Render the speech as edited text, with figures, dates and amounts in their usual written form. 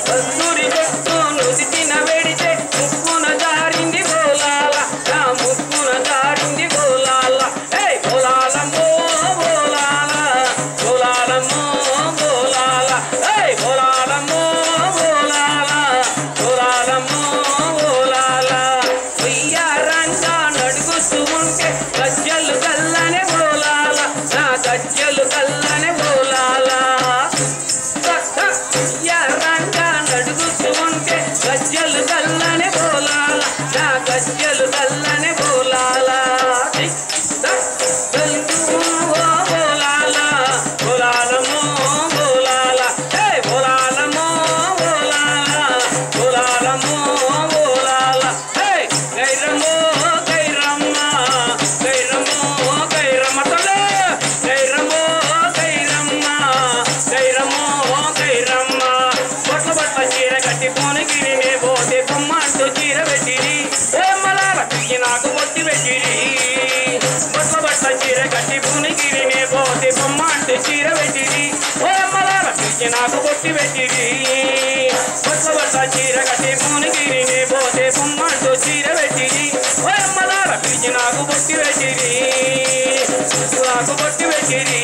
కస్తూరి బొట్టు నుదిటిన వెడితే ముక్కున జారింది బోలాల నా ముక్కున జారింది బోలాల ఏ బోలాలమ్మో బోలాల బోలాలమ్మో బోలాల ఏ బోలాలమ్మో బోలాల బోలాలమ్మో బోలాల ఉయ్యారంగా నడుగుతూ ఉంటే గజ్జలు గల్లనే బోలాల నా గజ్జలు గల్లనే బోలాల ఉయ్యారంగా నడుగుతూ ఉంటే గజ్జలు గల్లనే బోలాల నా గజ్జలు గల్లనే బోలాల బోలాల బోలాలమ్మో బోలాల ఏ బోలాలమ్మో బోలాల బోలాలమ్మో బోలాల ఏ గైరమ్మో గైరమ్మ గైరమ్మో గైరమ్మ తలే గైరమ్మో గైరమ్మ గైరమ్మో గైరమ్మ బొట్ల బొట్ల చీర కట్టి పోనగిరినే పోతే బొమ్మంటూ చీర పెట్టిరి ఏ మలాల పిచ్చి నాకు బొట్టి పెట్టిరి బొట్ల బొట్ల చీర కట్టి పోనగిరినే పోతే బొమ్మంటూ చీర పెట్టిరి ఏ మలాల పిచ్చి నాకు బొట్టి పెట్టిరి బొట్ల బొట్ల చీర కట్టి పోనగిరినే పోతే బొమ్మంటూ చీర పెట్టిరి ఏ మలాల పిచ్చి నాకు బొట్టి పెట్టిరి నాకు బొట్టి పెట్టిరి